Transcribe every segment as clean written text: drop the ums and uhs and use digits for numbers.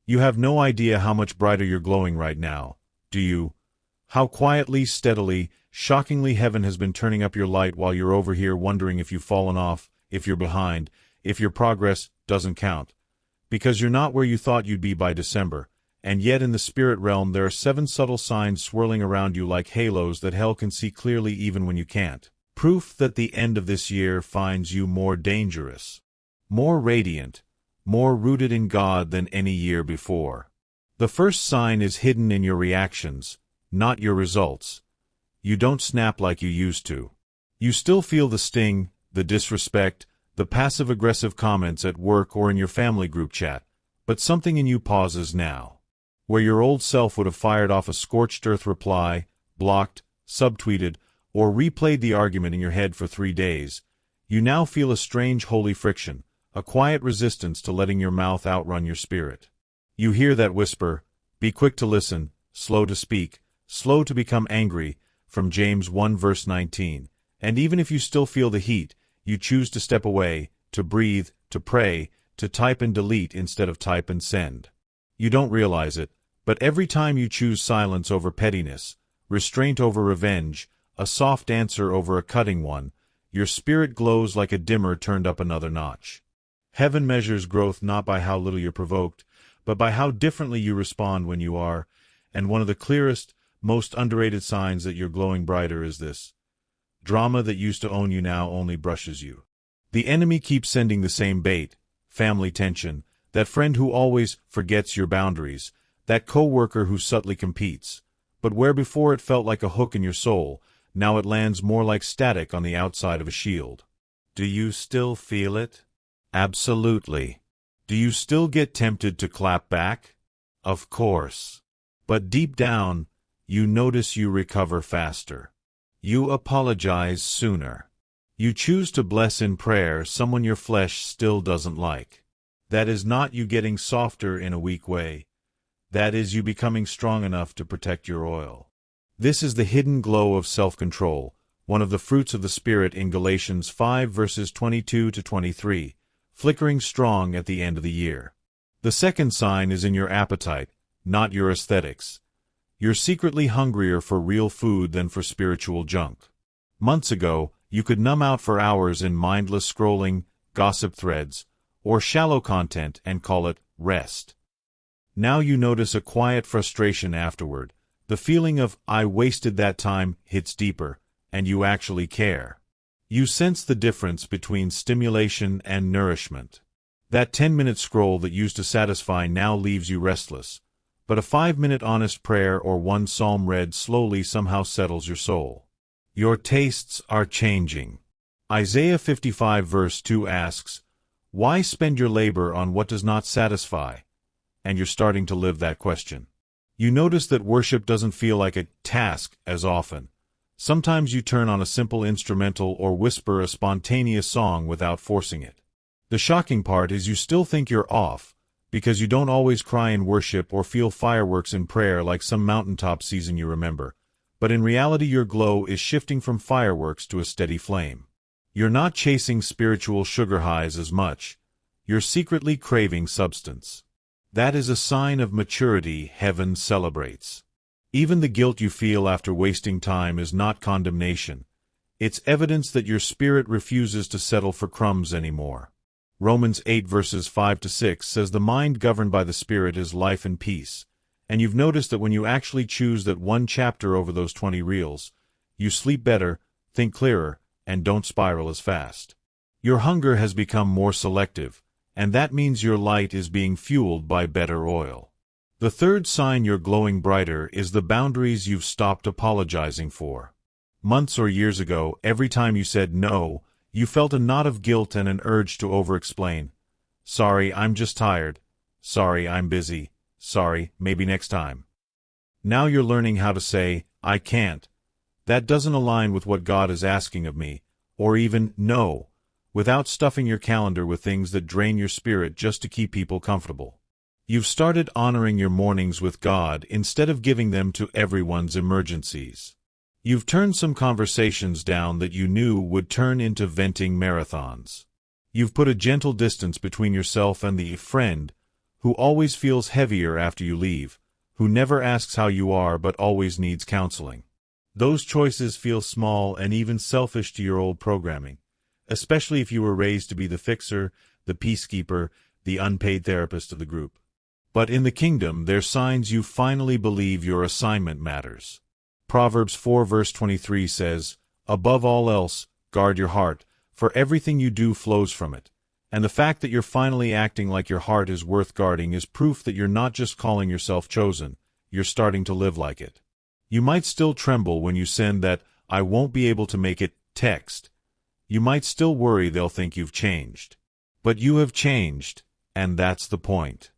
You have no idea how much brighter you're glowing right now, do you? How quietly, steadily, shockingly heaven has been turning up your light while you're over here wondering if you've fallen off, if you're behind, if your progress doesn't count. Because you're not where you thought you'd be by December, and yet in the spirit realm there are 7 subtle signs swirling around you like halos that hell can see clearly even when you can't. Proof that the end of this year finds you more dangerous, more radiant, more rooted in God than any year before. The first sign is hidden in your reactions, not your results. You don't snap like you used to. You still feel the sting, the disrespect, the passive-aggressive comments at work or in your family group chat, but something in you pauses now. Where your old self would have fired off a scorched earth reply, blocked, subtweeted, or replayed the argument in your head for 3 days, you now feel a strange holy friction, a quiet resistance to letting your mouth outrun your spirit. You hear that whisper, "Be quick to listen, slow to speak, slow to become angry," from James 1 verse 19, and even if you still feel the heat, you choose to step away, to breathe, to pray, to type and delete instead of type and send. You don't realize it, but every time you choose silence over pettiness, restraint over revenge, a soft answer over a cutting one, your spirit glows like a dimmer turned up another notch. Heaven measures growth not by how little you're provoked, but by how differently you respond when you are, and one of the clearest, most underrated signs that you're glowing brighter is this. Drama that used to own you now only brushes you. The enemy keeps sending the same bait, family tension, that friend who always forgets your boundaries, that co-worker who subtly competes. But where before it felt like a hook in your soul, now it lands more like static on the outside of a shield. Do you still feel it? Absolutely. Do you still get tempted to clap back? Of course. But deep down, you notice you recover faster. You apologize sooner. You choose to bless in prayer someone your flesh still doesn't like. That is not you getting softer in a weak way. That is you becoming strong enough to protect your oil. This is the hidden glow of self-control, one of the fruits of the Spirit in Galatians 5 verses 22 to 23, flickering strong at the end of the year. The second sign is in your appetite, not your aesthetics. You're secretly hungrier for real food than for spiritual junk. Months ago, you could numb out for hours in mindless scrolling, gossip threads, or shallow content and call it rest. Now you notice a quiet frustration afterward. The feeling of, "I wasted that time," hits deeper, and you actually care. You sense the difference between stimulation and nourishment. That 10-minute scroll that used to satisfy now leaves you restless, but a 5-minute honest prayer or one psalm read slowly somehow settles your soul. Your tastes are changing. Isaiah 55 verse 2 asks, "Why spend your labor on what does not satisfy?" And you're starting to live that question. You notice that worship doesn't feel like a task as often. Sometimes you turn on a simple instrumental or whisper a spontaneous song without forcing it. The shocking part is you still think you're off, because you don't always cry in worship or feel fireworks in prayer like some mountaintop season you remember. But in reality your glow is shifting from fireworks to a steady flame. You're not chasing spiritual sugar highs as much. You're secretly craving substance. That is a sign of maturity heaven celebrates. Even the guilt you feel after wasting time is not condemnation. It's evidence that your spirit refuses to settle for crumbs anymore. Romans 8 verses 5 to 6 says the mind governed by the Spirit is life and peace. And you've noticed that when you actually choose that one chapter over those 20 reels, you sleep better, think clearer, and don't spiral as fast. Your hunger has become more selective, and that means your light is being fueled by better oil. The third sign you're glowing brighter is the boundaries you've stopped apologizing for. Months or years ago, every time you said no, you felt a knot of guilt and an urge to over-explain. Sorry, I'm just tired. Sorry, I'm busy. Sorry, maybe next time. Now you're learning how to say, I can't. That doesn't align with what God is asking of me, or even no, without stuffing your calendar with things that drain your spirit just to keep people comfortable. You've started honoring your mornings with God instead of giving them to everyone's emergencies. You've turned some conversations down that you knew would turn into venting marathons. You've put a gentle distance between yourself and the friend who always feels heavier after you leave, who never asks how you are but always needs counseling. Those choices feel small and even selfish to your old programming, especially if you were raised to be the fixer, the peacekeeper, the unpaid therapist of the group. But in the kingdom, they're signs you finally believe your assignment matters. Proverbs 4 verse 23 says, "Above all else, guard your heart, for everything you do flows from it." And the fact that you're finally acting like your heart is worth guarding is proof that you're not just calling yourself chosen, you're starting to live like it. You might still tremble when you send that "I won't be able to make it" text. You might still worry they'll think you've changed. But you have changed, and that's the point.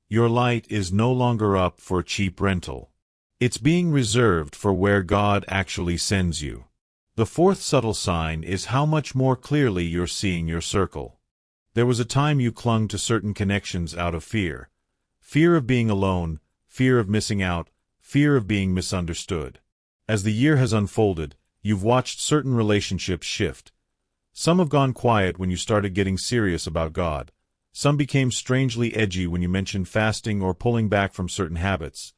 Your light is no longer up for cheap rental. It's being reserved for where God actually sends you. The fourth subtle sign is how much more clearly you're seeing your circle. There was a time you clung to certain connections out of fear. Fear of being alone, fear of missing out, fear of being misunderstood. As the year has unfolded, you've watched certain relationships shift. Some have gone quiet when you started getting serious about God. Some became strangely edgy when you mentioned fasting or pulling back from certain habits.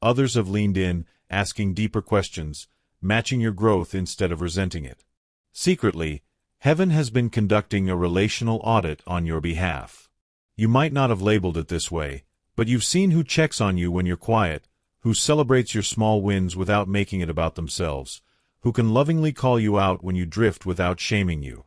Others have leaned in, asking deeper questions, matching your growth instead of resenting it. Secretly, heaven has been conducting a relational audit on your behalf. You might not have labeled it this way, but you've seen who checks on you when you're quiet, who celebrates your small wins without making it about themselves, who can lovingly call you out when you drift without shaming you.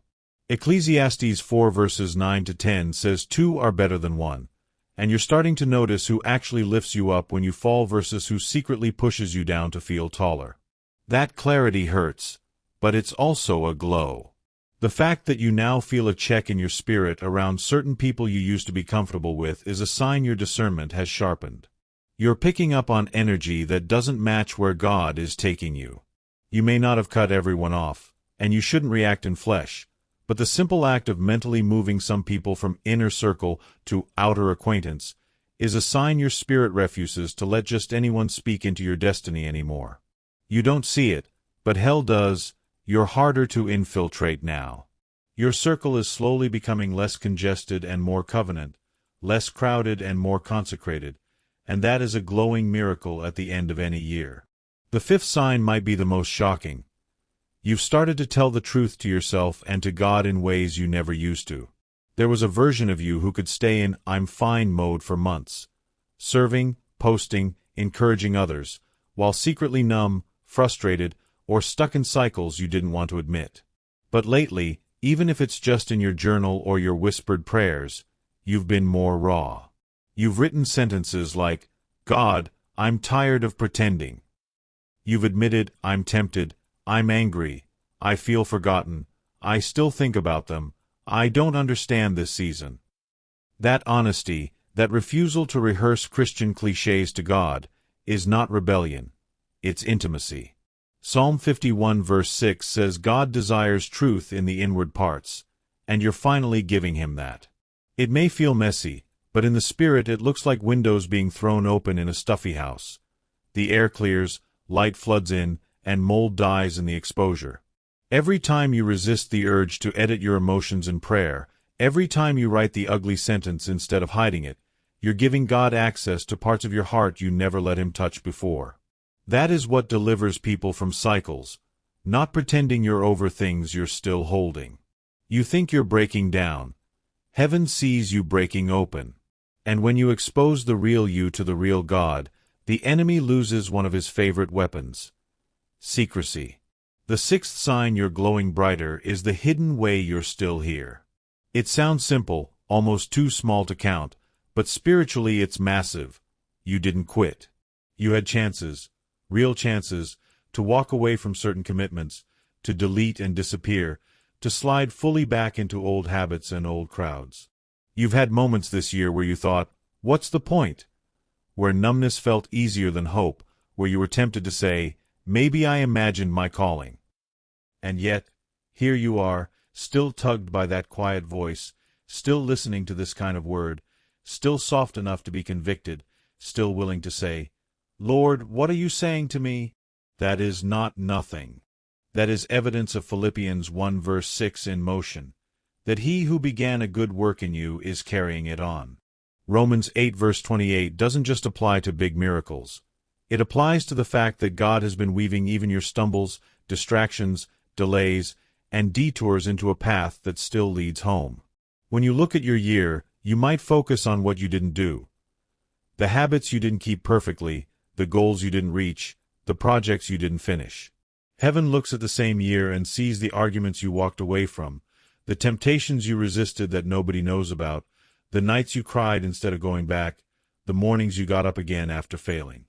Ecclesiastes 4 verses 9 to 10 says 2 are better than 1, and you're starting to notice who actually lifts you up when you fall versus who secretly pushes you down to feel taller. That clarity hurts, but it's also a glow. The fact that you now feel a check in your spirit around certain people you used to be comfortable with is a sign your discernment has sharpened. You're picking up on energy that doesn't match where God is taking you. You may not have cut everyone off, and you shouldn't react in flesh, but the simple act of mentally moving some people from inner circle to outer acquaintance is a sign your spirit refuses to let just anyone speak into your destiny anymore. You don't see it, but hell does. You're harder to infiltrate now. Your circle is slowly becoming less congested and more covenant, less crowded and more consecrated, and that is a glowing miracle at the end of any year. The fifth sign might be the most shocking. You've started to tell the truth to yourself and to God in ways you never used to. There was a version of you who could stay in "I'm fine" mode for months, serving, posting, encouraging others, while secretly numb, frustrated, or stuck in cycles you didn't want to admit. But lately, even if it's just in your journal or your whispered prayers, you've been more raw. You've written sentences like, "God, I'm tired of pretending." You've admitted, "I'm tempted, I'm angry, I feel forgotten, I still think about them, I don't understand this season." That honesty, that refusal to rehearse Christian cliches to God, is not rebellion, it's intimacy. Psalm 51 verse 6 says God desires truth in the inward parts, and you're finally giving Him that. It may feel messy, but in the spirit it looks like windows being thrown open in a stuffy house. The air clears, light floods in, and mold dies in the exposure. Every time you resist the urge to edit your emotions in prayer, every time you write the ugly sentence instead of hiding it, you're giving God access to parts of your heart you never let Him touch before. That is what delivers people from cycles, not pretending you're over things you're still holding. You think you're breaking down. Heaven sees you breaking open. And when you expose the real you to the real God, the enemy loses one of his favorite weapons: secrecy. The sixth sign you're glowing brighter is the hidden way you're still here. It sounds simple, almost too small to count, but spiritually it's massive. You didn't quit. You had chances, real chances, to walk away from certain commitments, to delete and disappear, to slide fully back into old habits and old crowds. You've had moments this year where you thought, "What's the point?" Where numbness felt easier than hope, where you were tempted to say, "Maybe I imagined my calling." And yet, here you are, still tugged by that quiet voice, still listening to this kind of word, still soft enough to be convicted, still willing to say, "Lord, what are you saying to me?" That is not nothing. That is evidence of Philippians 1 verse 6 in motion, that He who began a good work in you is carrying it on. Romans 8 verse 28 doesn't just apply to big miracles. It applies to the fact that God has been weaving even your stumbles, distractions, delays, and detours into a path that still leads home. When you look at your year, you might focus on what you didn't do. The habits you didn't keep perfectly, the goals you didn't reach, the projects you didn't finish. Heaven looks at the same year and sees the arguments you walked away from, the temptations you resisted that nobody knows about, the nights you cried instead of going back, the mornings you got up again after failing.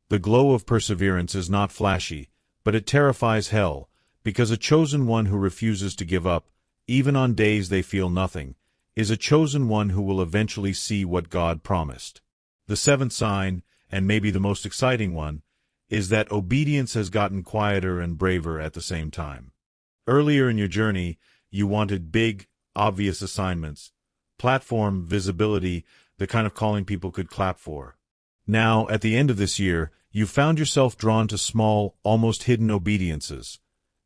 The glow of perseverance is not flashy, but it terrifies hell, because a chosen one who refuses to give up, even on days they feel nothing, is a chosen one who will eventually see what God promised. The seventh sign, and maybe the most exciting one, is that obedience has gotten quieter and braver at the same time. Earlier in your journey, you wanted big, obvious assignments, platform, visibility, the kind of calling people could clap for. Now, at the end of this year, you found yourself drawn to small, almost hidden obediences.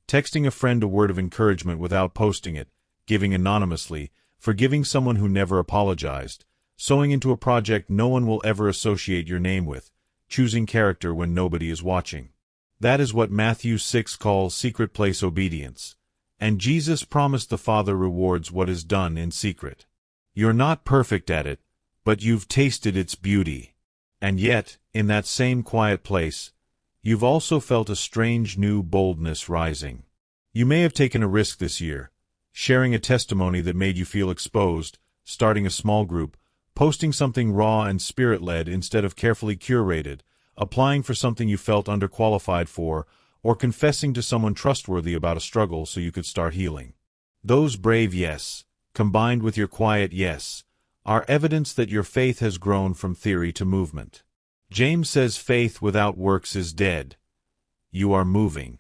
Texting a friend a word of encouragement without posting it, giving anonymously, forgiving someone who never apologized, sewing into a project no one will ever associate your name with, choosing character when nobody is watching. That is what Matthew 6 calls secret place obedience. And Jesus promised the Father rewards what is done in secret. You're not perfect at it, but you've tasted its beauty. And yet, in that same quiet place, you've also felt a strange new boldness rising. You may have taken a risk this year, sharing a testimony that made you feel exposed, starting a small group, posting something raw and spirit-led instead of carefully curated, applying for something you felt underqualified for, or confessing to someone trustworthy about a struggle so you could start healing. Those brave yes, combined with your quiet yes, are evidence that your faith has grown from theory to movement. James says faith without works is dead. You are moving.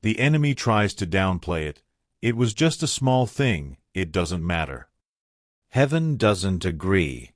The enemy tries to downplay it. It was just a small thing, it doesn't matter. Heaven doesn't agree.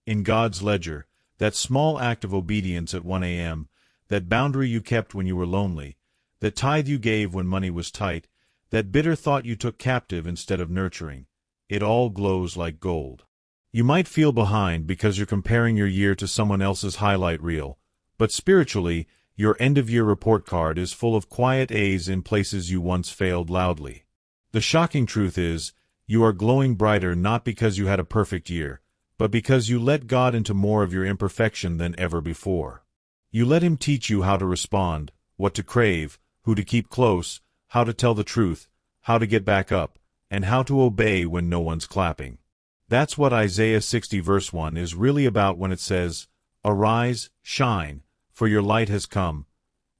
In God's ledger, that small act of obedience at 1 a.m., that boundary you kept when you were lonely, that tithe you gave when money was tight, that bitter thought you took captive instead of nurturing, it all glows like gold. You might feel behind because you're comparing your year to someone else's highlight reel, but spiritually, your end-of-year report card is full of quiet A's in places you once failed loudly. The shocking truth is, you are glowing brighter not because you had a perfect year, but because you let God into more of your imperfection than ever before. You let Him teach you how to respond, what to crave, who to keep close, how to tell the truth, how to get back up, and how to obey when no one's clapping. That's what Isaiah 60 verse 1 is really about when it says, "Arise, shine, for your light has come."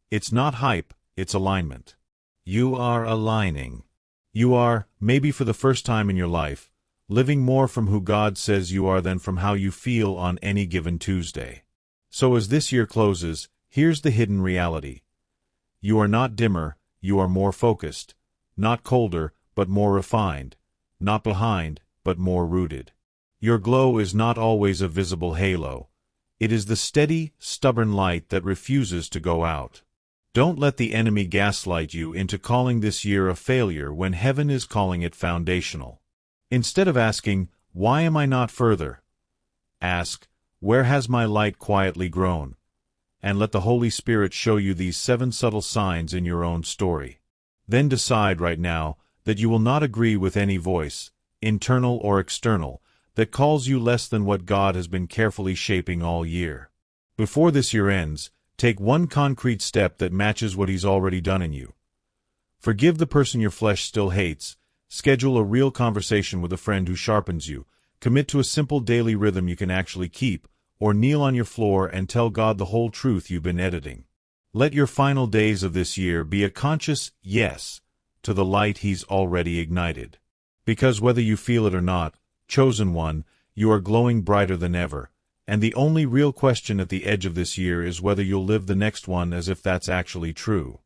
It's not hype, it's alignment. You are aligning. You are, maybe for the first time in your life, living more from who God says you are than from how you feel on any given Tuesday. So as this year closes, here's the hidden reality. You are not dimmer, you are more focused. Not colder, but more refined. Not behind, but more rooted. Your glow is not always a visible halo. It is the steady, stubborn light that refuses to go out. Don't let the enemy gaslight you into calling this year a failure when heaven is calling it foundational. Instead of asking, "Why am I not further?" ask, "Where has my light quietly grown?" And let the Holy Spirit show you these 7 subtle signs in your own story. Then decide right now that you will not agree with any voice, internal or external, that calls you less than what God has been carefully shaping all year. Before this year ends, take one concrete step that matches what He's already done in you. Forgive the person your flesh still hates, schedule a real conversation with a friend who sharpens you, commit to a simple daily rhythm you can actually keep, or kneel on your floor and tell God the whole truth you've been editing. Let your final days of this year be a conscious yes to the light He's already ignited. Because whether you feel it or not, chosen one, you are glowing brighter than ever, and the only real question at the edge of this year is whether you'll live the next one as if that's actually true.